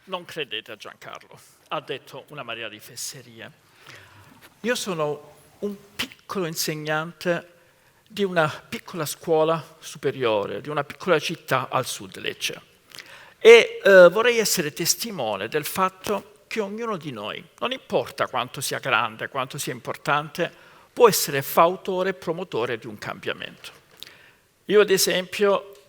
Non credete a Giancarlo, ha detto una marea di fesserie. Io sono un piccolo insegnante di una piccola scuola superiore, di una piccola città al sud Lecce. E vorrei essere testimone del fatto che ognuno di noi, non importa quanto sia grande, quanto sia importante, può essere fautore e promotore di un cambiamento. Io ad esempio,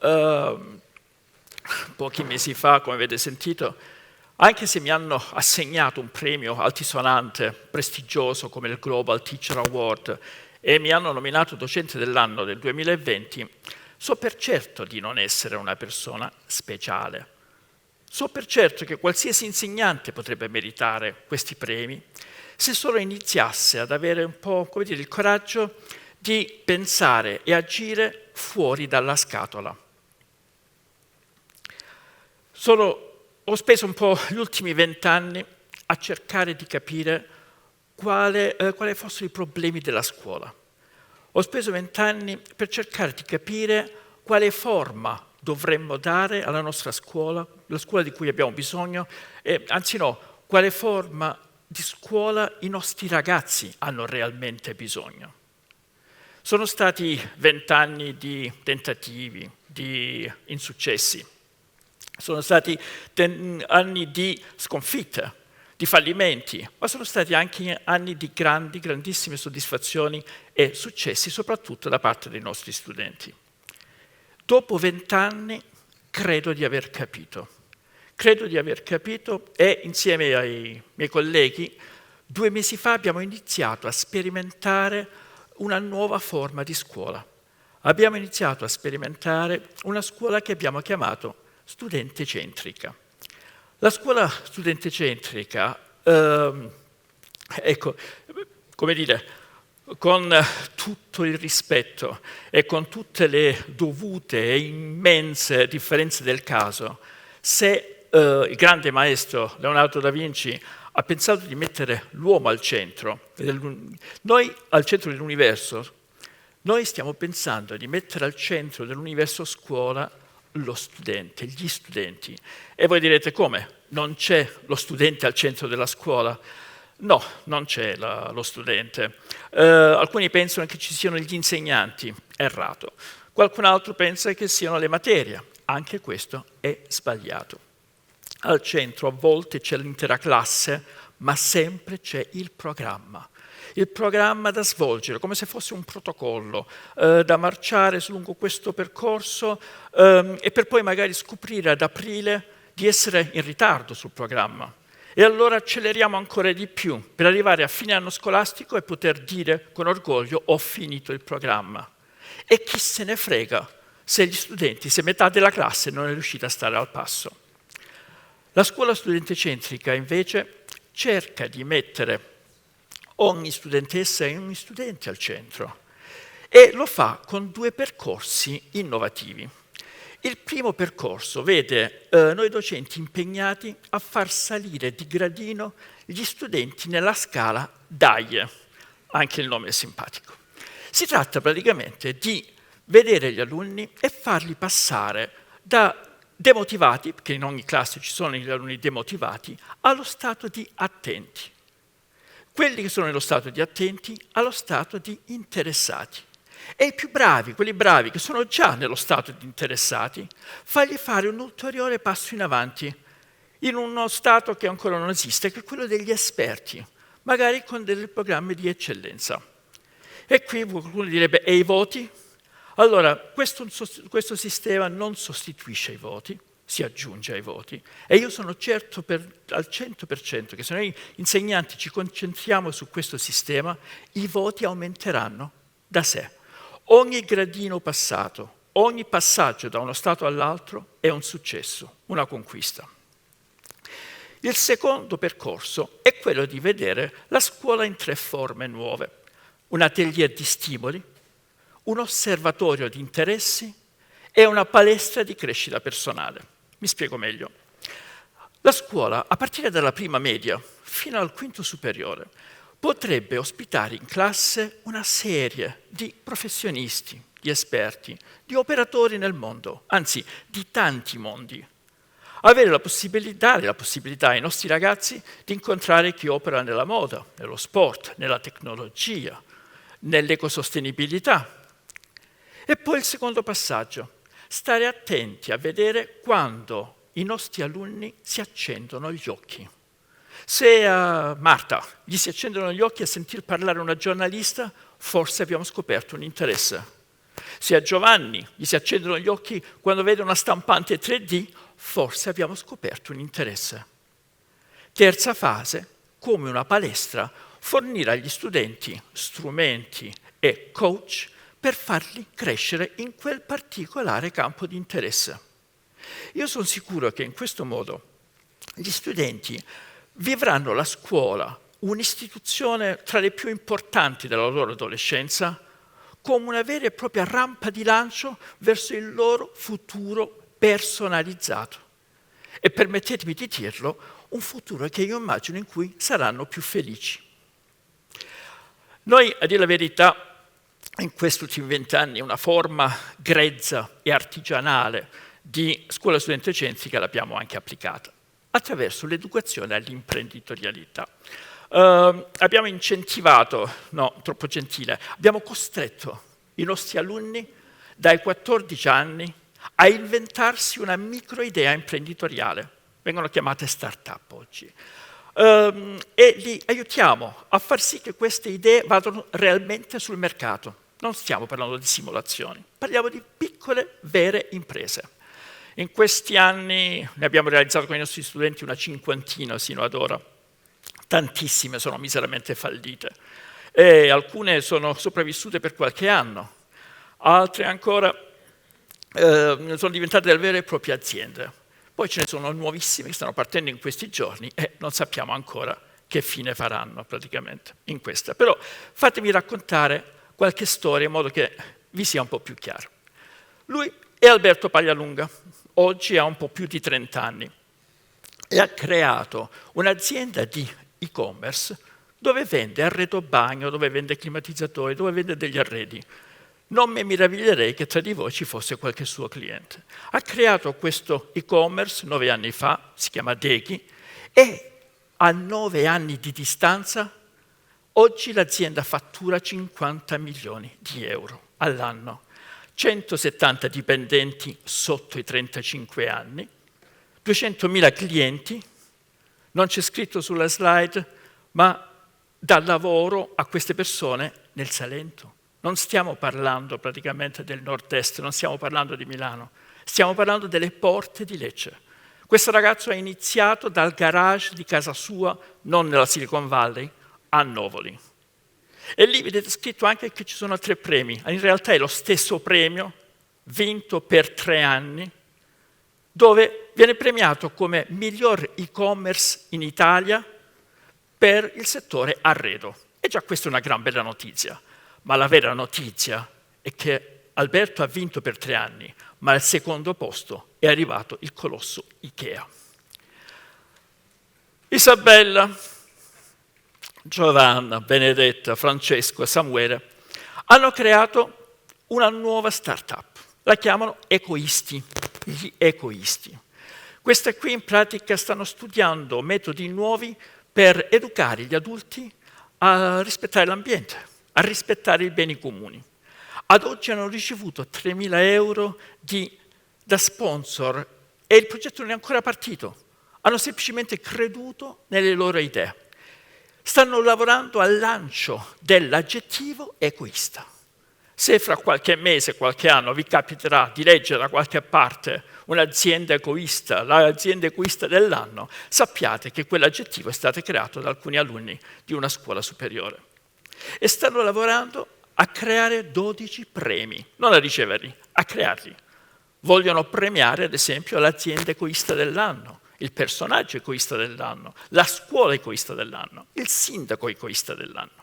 pochi mesi fa, come avete sentito, anche se mi hanno assegnato un premio altisonante, prestigioso come il Global Teacher Award e mi hanno nominato docente dell'anno del 2020, so per certo di non essere una persona speciale. So per certo che qualsiasi insegnante potrebbe meritare questi premi se solo iniziasse ad avere un po', come dire, il coraggio di pensare e agire fuori dalla scatola. Ho speso un po' gli ultimi 20 anni a cercare di capire quali fossero i problemi della scuola. Ho speso 20 anni per cercare di capire quale forma dovremmo dare alla nostra scuola, la scuola di cui abbiamo bisogno, quale forma di scuola i nostri ragazzi hanno realmente bisogno. Sono stati 20 anni di tentativi, di insuccessi. Sono stati anni di sconfitte, di fallimenti, ma sono stati anche anni di grandissime soddisfazioni e successi, soprattutto da parte dei nostri studenti. Dopo 20 anni credo di aver capito. Credo di aver capito e insieme ai miei colleghi 2 mesi fa abbiamo iniziato a sperimentare una nuova forma di scuola. Abbiamo iniziato a sperimentare una scuola che abbiamo chiamato studente centrica. La scuola studente centrica, ecco, come dire, con tutto il rispetto e con tutte le dovute e immense differenze del caso, se il grande maestro Leonardo da Vinci ha pensato di mettere l'uomo al centro, noi al centro dell'universo, noi stiamo pensando di mettere al centro dell'universo scuola lo studente, gli studenti. E voi direte come? Non c'è lo studente al centro della scuola? No, non c'è lo studente. Alcuni pensano che ci siano gli insegnanti, errato. Qualcun altro pensa che siano le materie, anche questo è sbagliato. Al centro a volte c'è l'intera classe, ma sempre c'è il programma da svolgere, come se fosse un protocollo, da marciare lungo questo percorso e per poi magari scoprire ad aprile di essere in ritardo sul programma. E allora acceleriamo ancora di più per arrivare a fine anno scolastico e poter dire con orgoglio ho finito il programma. E chi se ne frega se gli studenti, se metà della classe non è riuscita a stare al passo. La scuola studente-centrica invece cerca di mettere ogni studentessa e ogni studente al centro e lo fa con 2 percorsi innovativi. Il primo percorso vede noi docenti impegnati a far salire di gradino gli studenti nella scala DAIE, anche il nome è simpatico. Si tratta praticamente di vedere gli alunni e farli passare da demotivati, perché in ogni classe ci sono gli alunni demotivati, allo stato di attenti. Quelli che sono nello stato di attenti allo stato di interessati. E i più bravi, quelli bravi che sono già nello stato di interessati, fargli fare un ulteriore passo in avanti in uno stato che ancora non esiste, che è quello degli esperti, magari con dei programmi di eccellenza. E qui qualcuno direbbe, e i voti? Allora, questo sistema non sostituisce i voti, si aggiunge ai voti e io sono certo al 100% che se noi insegnanti ci concentriamo su questo sistema, i voti aumenteranno da sé. Ogni gradino passato, ogni passaggio da uno stato all'altro è un successo, una conquista. Il secondo percorso è quello di vedere la scuola in 3 forme nuove. Un atelier di stimoli, un osservatorio di interessi e una palestra di crescita personale. Mi spiego meglio. La scuola, a partire dalla prima media fino al quinto superiore, potrebbe ospitare in classe una serie di professionisti, di esperti, di operatori nel mondo, anzi di tanti mondi. dare la possibilità ai nostri ragazzi di incontrare chi opera nella moda, nello sport, nella tecnologia, nell'ecosostenibilità. E poi il secondo passaggio, stare attenti a vedere quando i nostri alunni si accendono gli occhi. Se a Marta gli si accendono gli occhi a sentir parlare una giornalista, forse abbiamo scoperto un interesse. Se a Giovanni gli si accendono gli occhi quando vede una stampante 3D, forse abbiamo scoperto un interesse. Terza fase, come una palestra, fornire agli studenti strumenti e coach per farli crescere in quel particolare campo di interesse. Io sono sicuro che in questo modo gli studenti vivranno la scuola, un'istituzione tra le più importanti della loro adolescenza, come una vera e propria rampa di lancio verso il loro futuro personalizzato. E permettetemi di dirlo, un futuro che io immagino in cui saranno più felici. Noi, a dire la verità, in questi ultimi 20 anni una forma grezza e artigianale di scuola studentescentrica l'abbiamo anche applicata, attraverso l'educazione all'imprenditorialità. Abbiamo incentivato, no, troppo gentile, abbiamo costretto i nostri alunni dai 14 anni a inventarsi una microidea imprenditoriale, vengono chiamate start-up oggi, e li aiutiamo a far sì che queste idee vadano realmente sul mercato. Non stiamo parlando di simulazioni, parliamo di piccole, vere imprese. In questi anni ne abbiamo realizzato con i nostri studenti una 50 sino ad ora. Tantissime sono miseramente fallite e alcune sono sopravvissute per qualche anno, altre ancora sono diventate delle vere e proprie aziende. Poi ce ne sono nuovissime che stanno partendo in questi giorni e non sappiamo ancora che fine faranno praticamente in questa. Però fatemi raccontare qualche storia in modo che vi sia un po' più chiaro. Lui è Alberto Paglialunga, oggi ha un po' più di 30 anni e ha creato un'azienda di e-commerce dove vende arredo bagno, dove vende climatizzatori, dove vende degli arredi. Non mi meraviglierei che tra di voi ci fosse qualche suo cliente. Ha creato questo e-commerce 9 anni fa, si chiama Deghi, e a 9 anni di distanza oggi l'azienda fattura 50 milioni di euro all'anno, 170 dipendenti sotto i 35 anni, 200.000 clienti, non c'è scritto sulla slide, ma dà lavoro a queste persone nel Salento. Non stiamo parlando praticamente del nord-est, non stiamo parlando di Milano, stiamo parlando delle porte di Lecce. Questo ragazzo ha iniziato dal garage di casa sua, non nella Silicon Valley, a Novoli. E lì vedete scritto anche che ci sono 3 premi. In realtà è lo stesso premio, vinto per 3 anni, dove viene premiato come miglior e-commerce in Italia per il settore arredo. E già questa è una gran bella notizia. Ma la vera notizia è che Alberto ha vinto per 3 anni, ma al secondo posto è arrivato il colosso Ikea. Isabella, Giovanna, Benedetta, Francesco e Samuele hanno creato una nuova startup. La chiamano Ecoisti, gli Ecoisti. Queste qui in pratica stanno studiando metodi nuovi per educare gli adulti a rispettare l'ambiente, a rispettare i beni comuni. Ad oggi hanno ricevuto 3.000 euro da sponsor e il progetto non è ancora partito. Hanno semplicemente creduto nelle loro idee. Stanno lavorando al lancio dell'aggettivo egoista. Se fra qualche mese, qualche anno vi capiterà di leggere da qualche parte un'azienda egoista, l'azienda egoista dell'anno, sappiate che quell'aggettivo è stato creato da alcuni alunni di una scuola superiore. E stanno lavorando a creare 12 premi, non a riceverli, a crearli. Vogliono premiare, ad esempio, l'azienda egoista dell'anno, il personaggio egoista dell'anno, la scuola egoista dell'anno, il sindaco egoista dell'anno.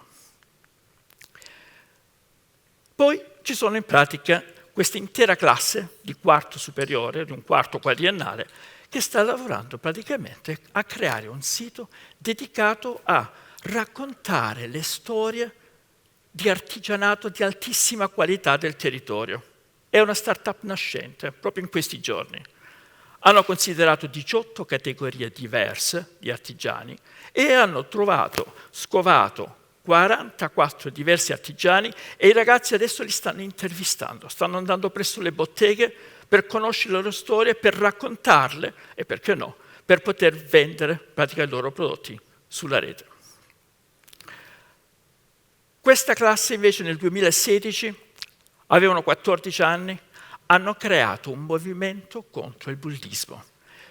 Poi ci sono in pratica questa intera classe di quarto superiore, di un quarto quadriennale, che sta lavorando praticamente a creare un sito dedicato a raccontare le storie di artigianato di altissima qualità del territorio. È una startup nascente, proprio in questi giorni. hanno considerato 18 categorie diverse di artigiani e hanno scovato 44 diversi artigiani e i ragazzi adesso li stanno intervistando, stanno andando presso le botteghe per conoscere le loro storie, per raccontarle e, perché no, per poter vendere praticamente i loro prodotti sulla rete. Questa classe invece nel 2016 avevano 14 anni, hanno creato un movimento contro il bullismo.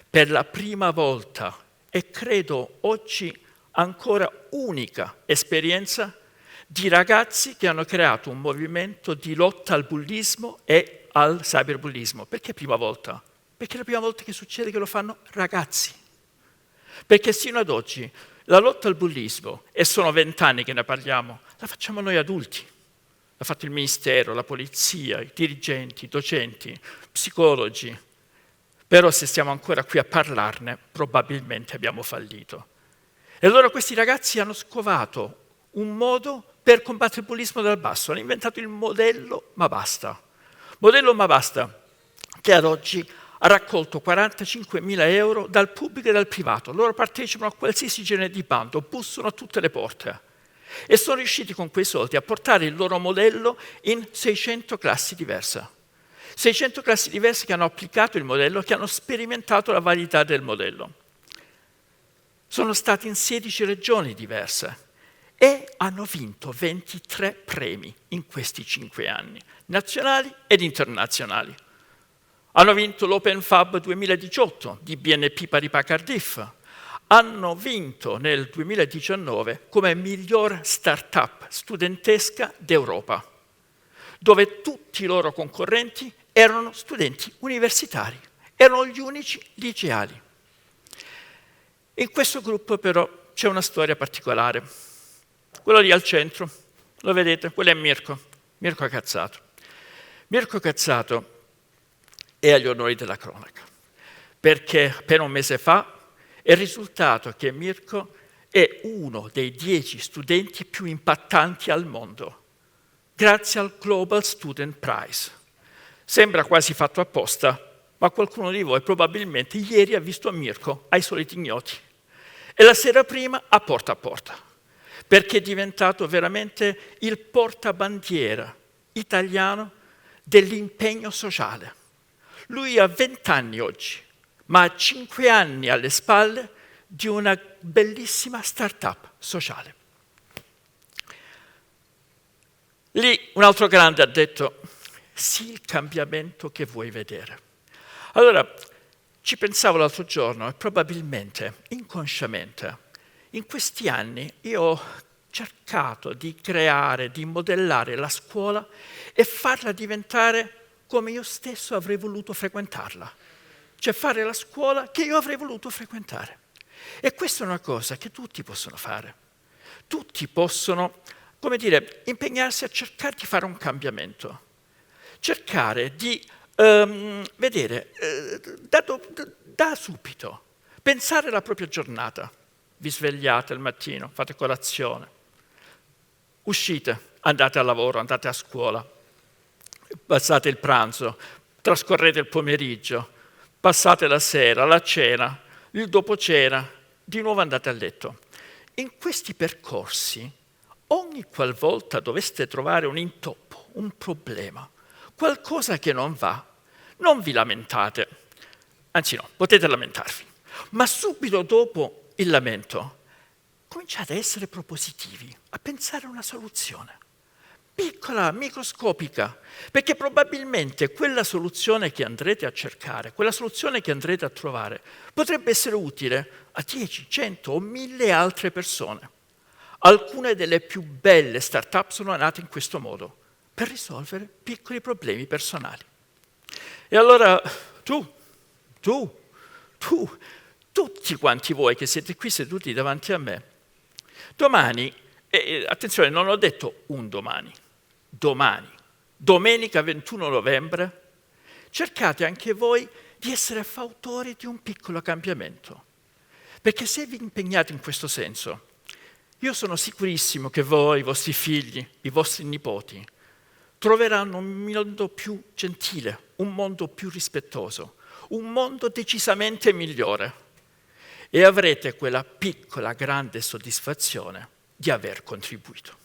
Per la prima volta, e credo oggi ancora unica esperienza, di ragazzi che hanno creato un movimento di lotta al bullismo e al cyberbullismo. Perché prima volta? Perché è la prima volta che succede che lo fanno ragazzi. Perché sino ad oggi la lotta al bullismo, e sono 20 anni che ne parliamo, la facciamo noi adulti. L'ha fatto il Ministero, la Polizia, i dirigenti, i docenti, psicologi. Però se stiamo ancora qui a parlarne, probabilmente abbiamo fallito. E allora questi ragazzi hanno scovato un modo per combattere il bullismo dal basso. Hanno inventato il modello Ma Basta. Modello Ma Basta, che ad oggi ha raccolto 45.000 euro dal pubblico e dal privato. Loro partecipano a qualsiasi genere di bando, bussano a tutte le porte. E sono riusciti con quei soldi a portare il loro modello in 600 classi diverse. 600 classi diverse che hanno applicato il modello, che hanno sperimentato la validità del modello. Sono stati in 16 regioni diverse e hanno vinto 23 premi in questi 5 anni, nazionali ed internazionali. Hanno vinto l'Open Fab 2018 di BNP Paribas Cardiff, hanno vinto nel 2019 come miglior startup studentesca d'Europa, dove tutti i loro concorrenti erano studenti universitari, erano gli unici liceali. In questo gruppo però c'è una storia particolare. Quello lì al centro, lo vedete, quello è Mirko Cazzato. Mirko Cazzato è agli onori della cronaca, perché appena un mese fa è risultato che Mirko è uno dei 10 studenti più impattanti al mondo, grazie al Global Student Prize. Sembra quasi fatto apposta, ma qualcuno di voi probabilmente ieri ha visto Mirko ai soliti ignoti e la sera prima a porta, perché è diventato veramente il portabandiera italiano dell'impegno sociale. Lui ha 20 anni oggi, ma ha 5 anni alle spalle di una bellissima start-up sociale. Lì un altro grande ha detto: sii il cambiamento che vuoi vedere. Allora, ci pensavo l'altro giorno e probabilmente, inconsciamente, in questi anni io ho cercato di creare, di modellare la scuola e farla diventare come io stesso avrei voluto frequentarla. Cioè fare la scuola che io avrei voluto frequentare. E questa è una cosa che tutti possono fare. Tutti possono, come dire, impegnarsi a cercare di fare un cambiamento. Cercare di vedere da subito, pensare alla propria giornata. Vi svegliate al mattino, fate colazione, uscite, andate al lavoro, andate a scuola, passate il pranzo, trascorrete il pomeriggio, passate la sera, la cena, il dopo cena, di nuovo andate a letto. In questi percorsi, ogni qualvolta doveste trovare un intoppo, un problema, qualcosa che non va, non vi lamentate, anzi no, potete lamentarvi, ma subito dopo il lamento cominciate a essere propositivi, a pensare a una soluzione, piccola, microscopica, perché probabilmente quella soluzione che andrete a cercare, quella soluzione che andrete a trovare, potrebbe essere utile a 10, 100 o 1000 altre persone. Alcune delle più belle start-up sono nate in questo modo, per risolvere piccoli problemi personali. E allora tutti quanti voi che siete qui seduti davanti a me, domani, attenzione, non ho detto un domani, domenica 21 novembre, cercate anche voi di essere fautori di un piccolo cambiamento. Perché se vi impegnate in questo senso, io sono sicurissimo che voi, i vostri figli, i vostri nipoti, troveranno un mondo più gentile, un mondo più rispettoso, un mondo decisamente migliore e avrete quella piccola, grande soddisfazione di aver contribuito.